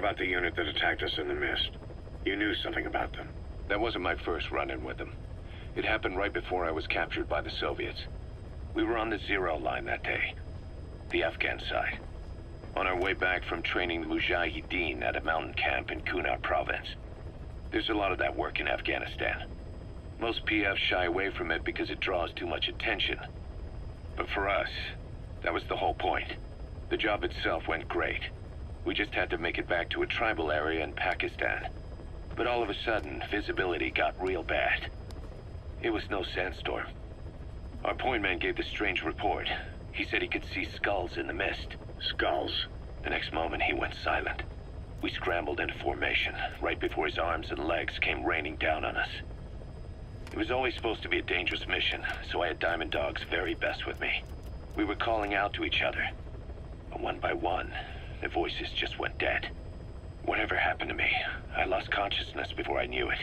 about the unit that attacked us in the mist? You knew something about them. That wasn't my first run-in with them. It happened right before I was captured by the Soviets. We were on the Zero line that day, the Afghan side. On our way back from training the Mujahideen at a mountain camp in Kunar province. There's a lot of that work in Afghanistan. Most PFs shy away from it because it draws too much attention. But for us, that was the whole point. The job itself went great. We just had to make it back to a tribal area in Pakistan. But all of a sudden, visibility got real bad. It was no sandstorm. Our point man gave the strange report. He said he could see skulls in the mist. Skulls? The next moment, he went silent. We scrambled into formation, right before his arms and legs came raining down on us. It was always supposed to be a dangerous mission, so I had Diamond Dog's very best with me. We were calling out to each other. But one by one, the voices just went dead. Whatever happened to me, I lost consciousness before I knew it.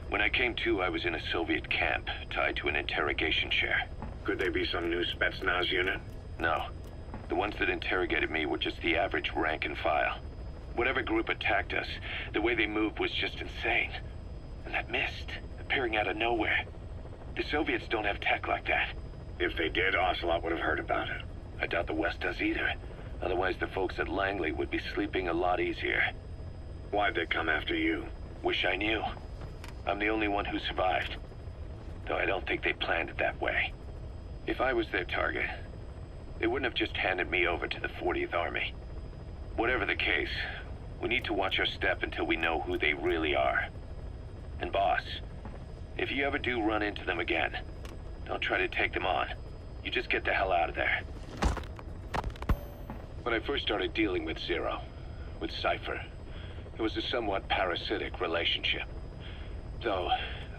When I came to, I was in a Soviet camp, tied to an interrogation chair. Could they be some new Spetsnaz unit? No. The ones that interrogated me were just the average rank and file. Whatever group attacked us, the way they moved was just insane. And that mist, appearing out of nowhere. The Soviets don't have tech like that. If they did, Ocelot would have heard about it. I doubt the West does either. Otherwise, the folks at Langley would be sleeping a lot easier. Why'd they come after you? Wish I knew. I'm the only one who survived. Though I don't think they planned it that way. If I was their target, they wouldn't have just handed me over to the 40th Army. Whatever the case, we need to watch our step until we know who they really are. And boss, if you ever do run into them again, don't try to take them on. You just get the hell out of there. When I first started dealing with Zero, with Cypher, it was a somewhat parasitic relationship. Though,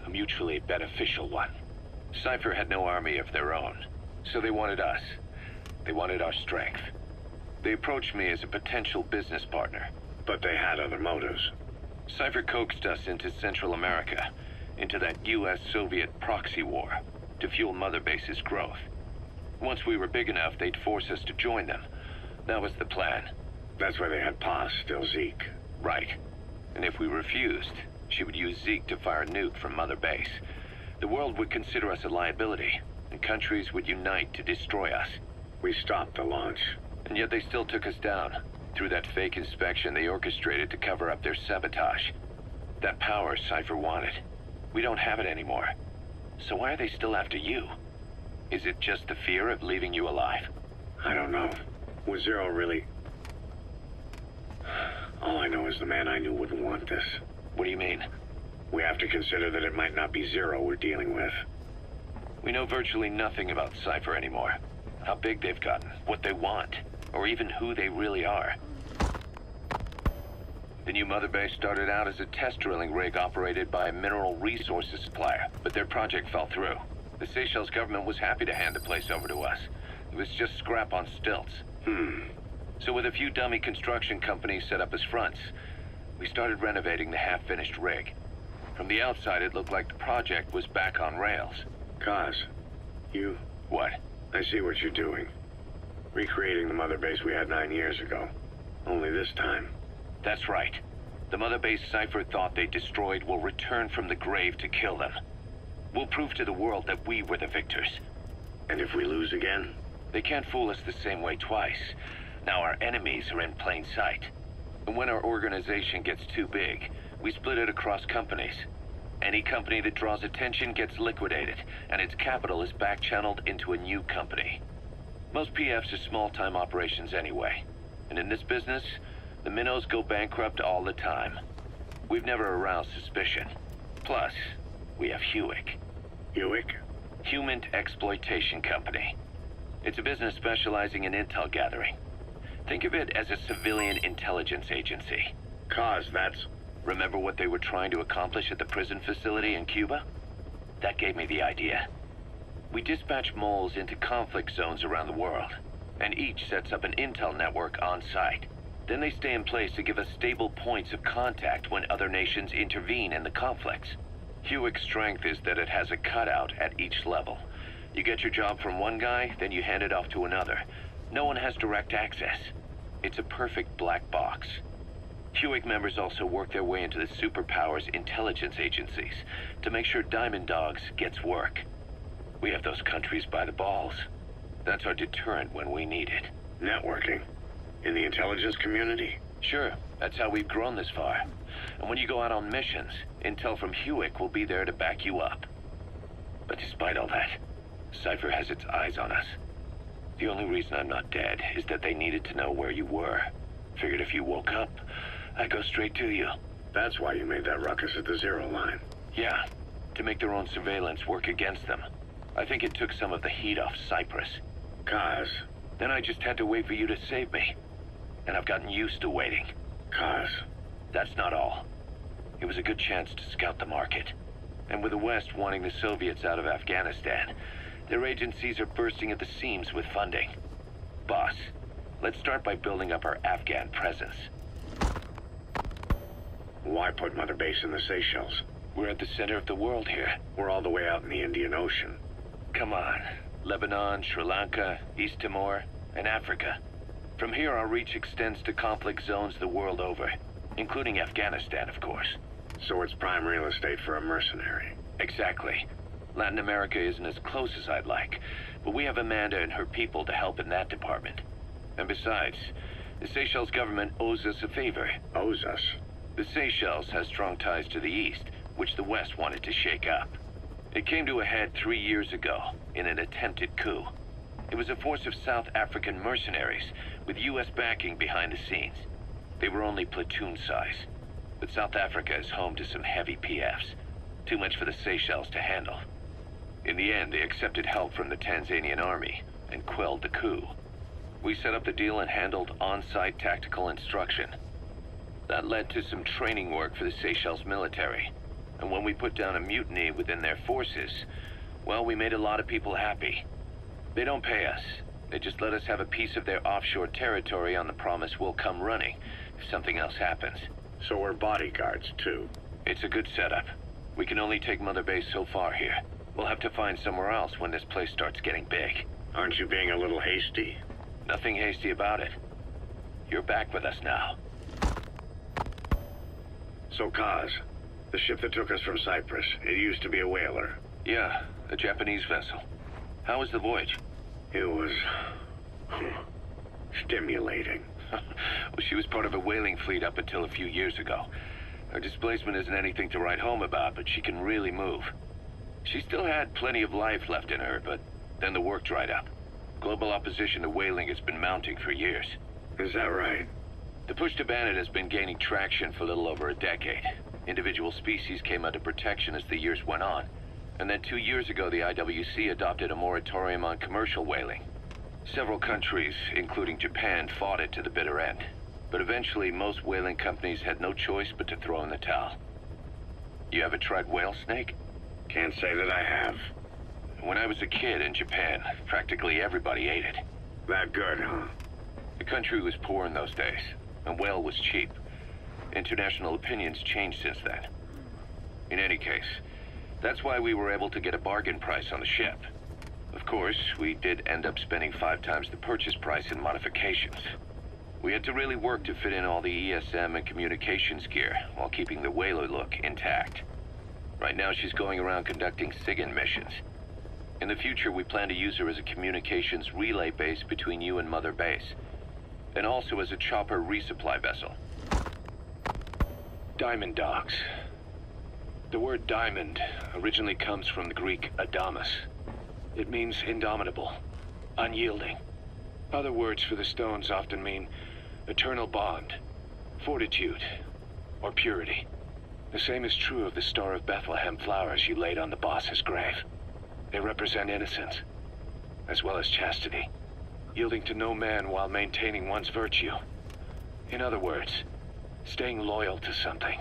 a mutually beneficial one. Cypher had no army of their own, so they wanted us. They wanted our strength. They approached me as a potential business partner. But they had other motives. Cypher coaxed us into Central America, into that US-Soviet proxy war, to fuel Mother Base's growth. Once we were big enough, they'd force us to join them. That was the plan. That's why they had Paz, still Zeke. Right. And if we refused, she would use Zeke to fire a nuke from Mother Base. The world would consider us a liability, and countries would unite to destroy us. We stopped the launch. And yet they still took us down, through that fake inspection they orchestrated to cover up their sabotage. That power Cypher wanted. We don't have it anymore. So why are they still after you? Is it just the fear of leaving you alive? I don't know. Was Zero really... All I know is the man I knew wouldn't want this. What do you mean? We have to consider that it might not be Zero we're dealing with. We know virtually nothing about Cypher anymore. How big they've gotten, what they want, or even who they really are. The new Mother Base started out as a test drilling rig operated by a mineral resources supplier, but their project fell through. The Seychelles government was happy to hand the place over to us. It was just scrap on stilts. So with a few dummy construction companies set up as fronts, we started renovating the half-finished rig. From the outside, it looked like the project was back on rails. Kaz, you... What? I see what you're doing. Recreating the Mother Base we had 9 years ago. Only this time. That's right. The Mother Base Cypher thought they destroyed will return from the grave to kill them. We'll prove to the world that we were the victors. And if we lose again? They can't fool us the same way twice. Now our enemies are in plain sight. And when our organization gets too big, we split it across companies. Any company that draws attention gets liquidated, and its capital is back-channeled into a new company. Most PFs are small-time operations anyway. And in this business, the minnows go bankrupt all the time. We've never aroused suspicion. Plus, we have Hewick. Hewick? Human Exploitation Company. It's a business specializing in intel gathering. Think of it as a civilian intelligence agency. Kaz, that's... Remember what they were trying to accomplish at the prison facility in Cuba? That gave me the idea. We dispatch moles into conflict zones around the world, and each sets up an intel network on site. Then they stay in place to give us stable points of contact when other nations intervene in the conflicts. Hewick's strength is that it has a cutout at each level. You get your job from one guy, then you hand it off to another. No one has direct access. It's a perfect black box. Hewick members also work their way into the superpowers intelligence agencies to make sure Diamond Dogs gets work. We have those countries by the balls. That's our deterrent when we need it. Networking? In the intelligence community? Sure, that's how we've grown this far. And when you go out on missions, intel from Hewick will be there to back you up. But despite all that, Cypher has its eyes on us. The only reason I'm not dead is that they needed to know where you were. Figured if you woke up, I'd go straight to you. That's why you made that ruckus at the Zero line. Yeah, to make their own surveillance work against them. I think it took some of the heat off Cyprus. Kaz. Then I just had to wait for you to save me. And I've gotten used to waiting. Kaz. That's not all. It was a good chance to scout the market. And with the West wanting the Soviets out of Afghanistan, their agencies are bursting at the seams with funding. Boss, let's start by building up our Afghan presence. Why put Mother Base in the Seychelles? We're at the center of the world here. We're all the way out in the Indian Ocean. Come on. Lebanon, Sri Lanka, East Timor, and Africa. From here, our reach extends to conflict zones the world over, including Afghanistan, of course. So it's prime real estate for a mercenary. Exactly. Latin America isn't as close as I'd like, but we have Amanda and her people to help in that department. And besides, the Seychelles government owes us a favor. Owes us? The Seychelles has strong ties to the east, which the West wanted to shake up. It came to a head 3 years ago in an attempted coup. It was a force of South African mercenaries with U.S. backing behind the scenes. They were only platoon size, but South Africa is home to some heavy PFs. Too much for the Seychelles to handle. In the end, they accepted help from the Tanzanian army and quelled the coup. We set up the deal and handled on-site tactical instruction. That led to some training work for the Seychelles military. And when we put down a mutiny within their forces, well, we made a lot of people happy. They don't pay us. They just let us have a piece of their offshore territory on the promise we'll come running if something else happens. So we're bodyguards, too. It's a good setup. We can only take Mother Base so far here. We'll have to find somewhere else when this place starts getting big. Aren't you being a little hasty? Nothing hasty about it. You're back with us now. So, Kaz, the ship that took us from Cyprus, it used to be a whaler. Yeah, a Japanese vessel. How was the voyage? It was... stimulating. Well, she was part of a whaling fleet up until a few years ago. Her displacement isn't anything to write home about, but she can really move. She still had plenty of life left in her, but then the work dried up. Global opposition to whaling has been mounting for years. Is that right? The push to ban it has been gaining traction for a little over a decade. Individual species came under protection as the years went on. And then 2 years ago, the IWC adopted a moratorium on commercial whaling. Several countries, including Japan, fought it to the bitter end. But eventually, most whaling companies had no choice but to throw in the towel. You ever tried whale snake? Can't say that I have. When I was a kid in Japan, practically everybody ate it. That good, huh? The country was poor in those days, and whale was cheap. International opinions changed since then. In any case, that's why we were able to get a bargain price on the ship. Of course, we did end up spending 5 times the purchase price in modifications. We had to really work to fit in all the ESM and communications gear while keeping the whaler look intact. Right now, she's going around conducting SIGINT missions. In the future, we plan to use her as a communications relay base between you and Mother Base, and also as a chopper resupply vessel. Diamond Dogs. The word diamond originally comes from the Greek adamas. It means indomitable, unyielding. Other words for the stones often mean eternal bond, fortitude, or purity. The same is true of the Star of Bethlehem flowers you laid on the boss's grave. They represent innocence, as well as chastity, yielding to no man while maintaining one's virtue. In other words, staying loyal to something.